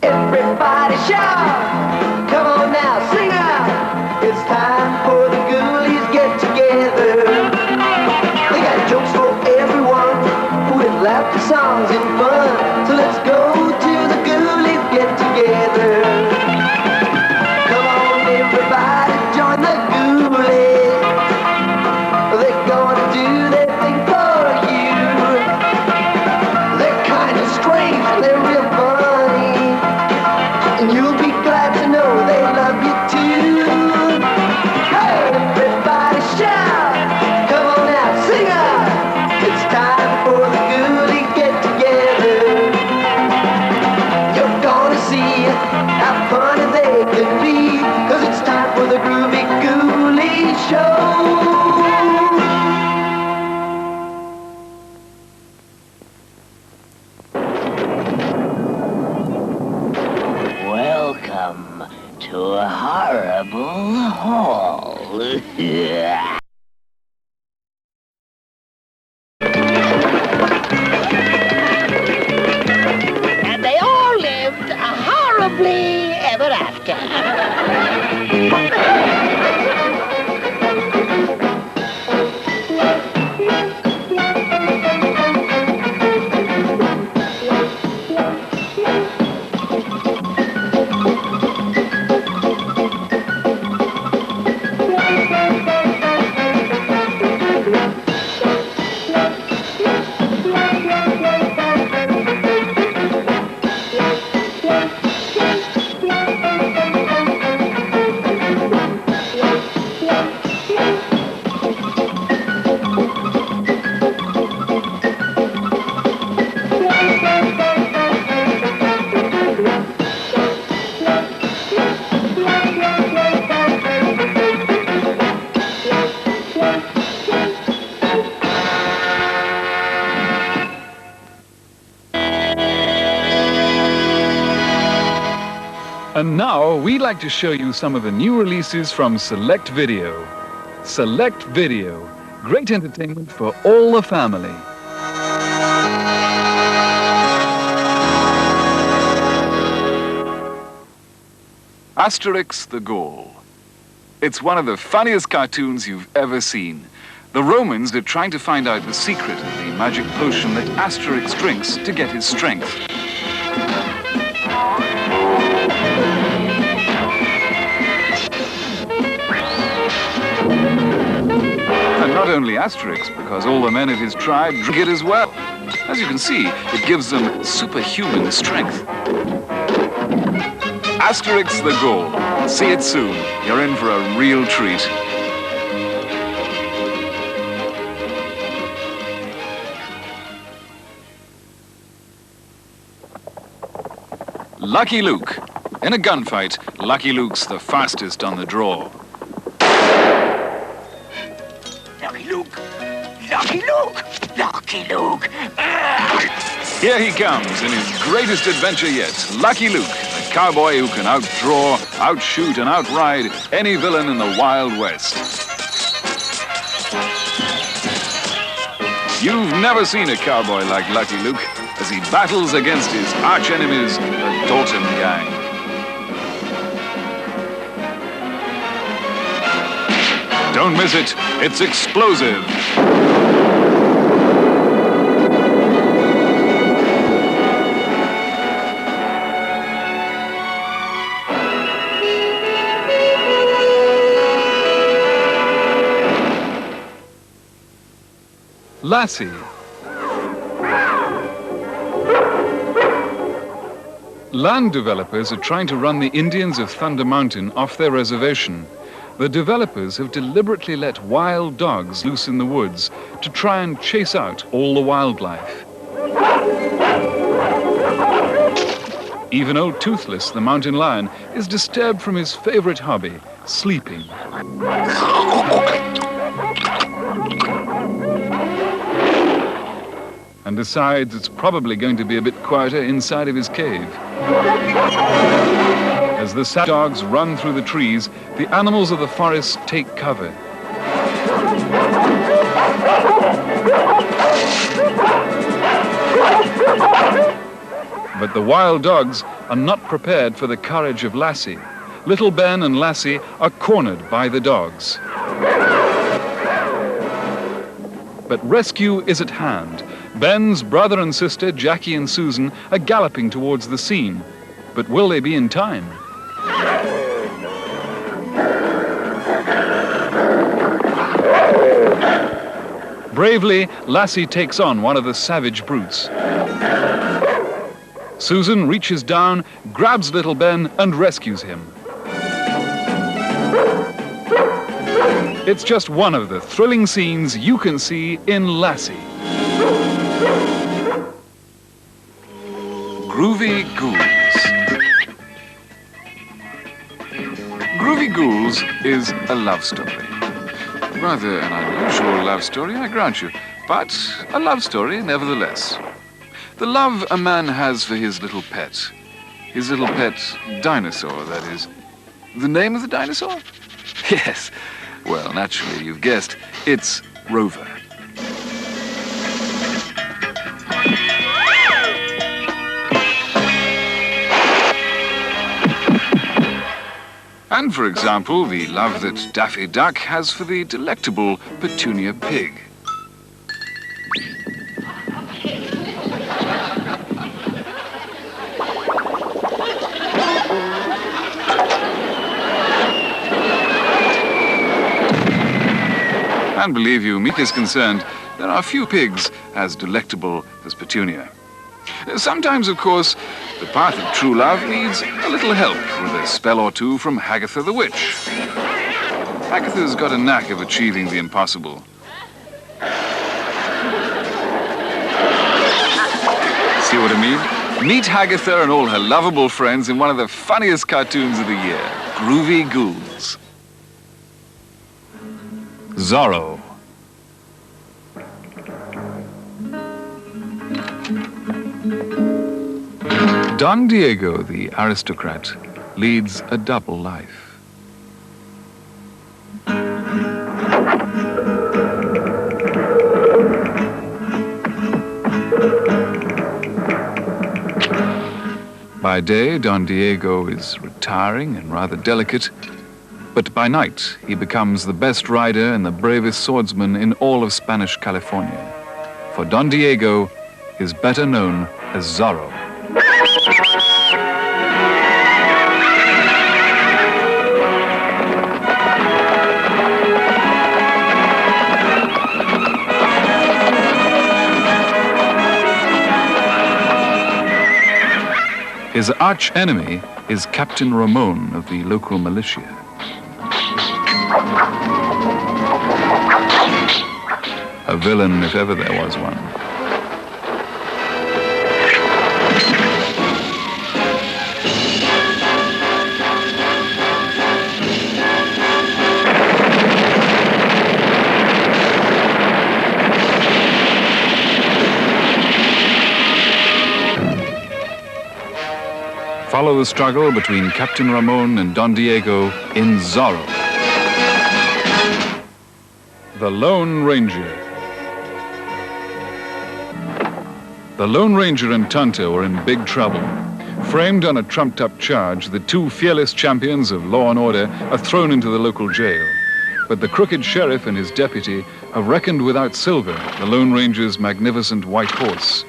Everybody shout! Come on now, sing out! It's time for the Ghoulies get together. They got jokes for everyone, with laughter, songs, and fun. So let's go to the Ghoulies get together. Come on, everybody, join the Ghoulies. They're gonna do their thing for you. They're kind of strange, they're real funny, and you'll be glad to know they love you too. Hey, everybody shout! Come on now, sing out! It's time for the Ghoulies get together. You're gonna see how funny they can be, 'cause it's time for the Groovie Ghoulies show. Welcome to a horrible hall. And they all lived horribly ever after. And now, we'd like to show you some of the new releases from Select Video. Select Video. Great entertainment for all the family. Asterix the Gaul. It's one of the funniest cartoons you've ever seen. The Romans are trying to find out the secret of the magic potion that Asterix drinks to get his strength. And not only Asterix, because all the men of his tribe drink it as well. As you can see, it gives them superhuman strength. Asterix the Gaul. See it soon. You're in for a real treat. Lucky Luke. In a gunfight, Lucky Luke's the fastest on the draw. Lucky Luke! Lucky Luke! Lucky Luke! Here he comes in his greatest adventure yet. Lucky Luke, the cowboy who can outdraw, outshoot, and outride any villain in the Wild West. You've never seen a cowboy like Lucky Luke as he battles against his arch-enemies, the Dalton Gang. Don't miss it. It's explosive. Lassie. Land developers are trying to run the Indians of Thunder Mountain off their reservation. The developers have deliberately let wild dogs loose in the woods to try and chase out all the wildlife. Even old Toothless, the mountain lion, is disturbed from his favorite hobby, sleeping. And decides it's probably going to be a bit quieter inside of his cave. As the sad dogs run through the trees, the animals of the forest take cover. But the wild dogs are not prepared for the courage of Lassie. Little Ben and Lassie are cornered by the dogs. But rescue is at hand. Ben's brother and sister, Jackie and Susan, are galloping towards the scene. But will they be in time? Bravely, Lassie takes on one of the savage brutes. Susan reaches down, grabs little Ben, and rescues him. It's just one of the thrilling scenes you can see in Lassie. Groovie Ghouls. Groovie Ghouls is a love story. Rather an unusual love story, I grant you, but a love story nevertheless. The love a man has for his little pet dinosaur, that is. The name of the dinosaur? Yes, well, naturally, you've guessed, it's Rover. And, for example, the love that Daffy Duck has for the delectable Petunia Pig. And believe you, meat is concerned, there are few pigs as delectable as Petunia. Sometimes, of course, the path of true love needs a little help with a spell or two from Hagatha the Witch. Hagatha's got a knack of achieving the impossible. See what I mean? Meet Hagatha and all her lovable friends in one of the funniest cartoons of the year, Groovie Ghouls. Zorro. Don Diego, the aristocrat, leads a double life. By day, Don Diego is retiring and rather delicate, but by night he becomes the best rider and the bravest swordsman in all of Spanish California. For Don Diego is better known as Zorro. His arch-enemy is Captain Ramon of the local militia. A villain if ever there was one. Follow the struggle between Captain Ramon and Don Diego in Zorro. The Lone Ranger. The Lone Ranger and Tonto are in big trouble. Framed on a trumped-up charge, the two fearless champions of law and order are thrown into the local jail. But the crooked sheriff and his deputy have reckoned without Silver, the Lone Ranger's magnificent white horse.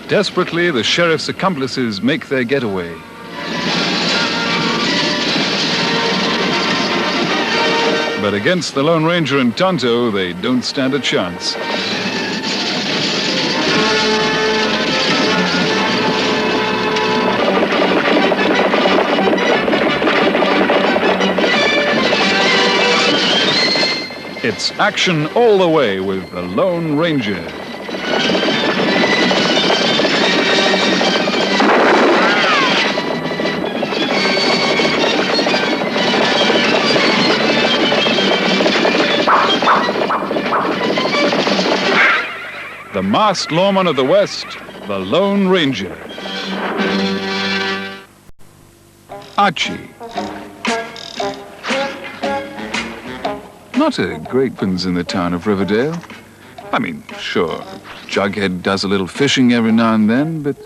Desperately, the sheriff's accomplices make their getaway. But against the Lone Ranger and Tonto, they don't stand a chance. It's action all the way with the Lone Ranger. The masked lawman of the West, the Lone Ranger. Archie. Not a great prince in the town of Riverdale. I mean, sure, Jughead does a little fishing every now and then, but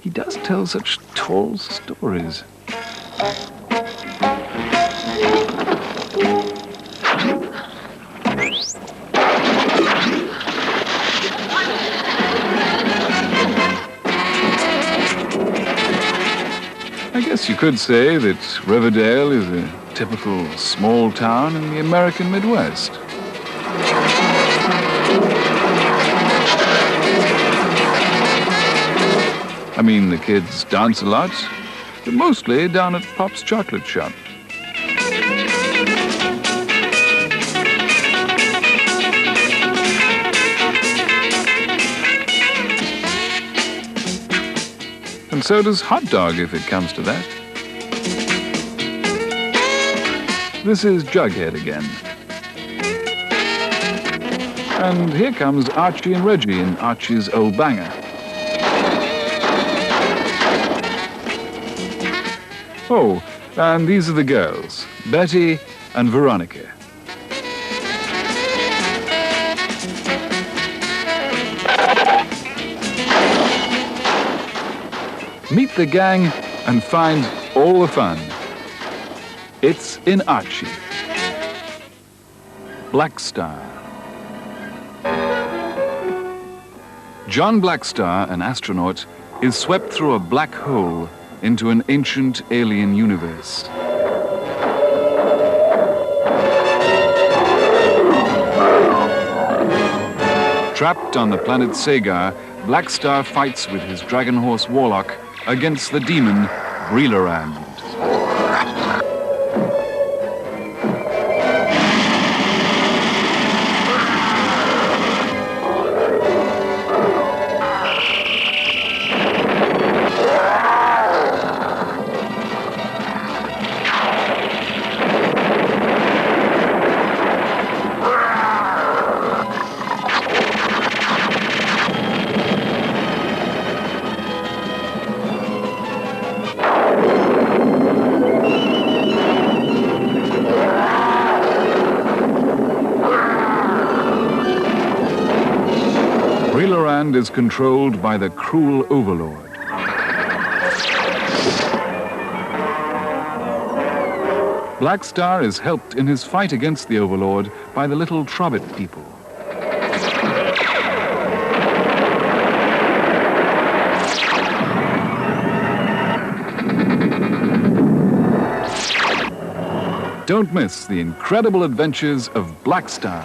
he does tell such tall stories. I guess you could say that Riverdale is a typical small town in the American Midwest. I mean, the kids dance a lot, but mostly down at Pop's chocolate shop. And so does Hot Dog, if it comes to that. This is Jughead again. And here comes Archie and Reggie in Archie's old banger. Oh, and these are the girls, Betty and Veronica. Meet the gang and find all the fun. It's in Archie. Blackstar. John Blackstar, an astronaut, is swept through a black hole into an ancient alien universe. Trapped on the planet Sagar, Blackstar fights with his dragon horse Warlock against the demon Breelerand. Breelerand is controlled by the cruel Overlord. Blackstar is helped in his fight against the Overlord by the little Trobbit people. Don't miss the incredible adventures of Blackstar.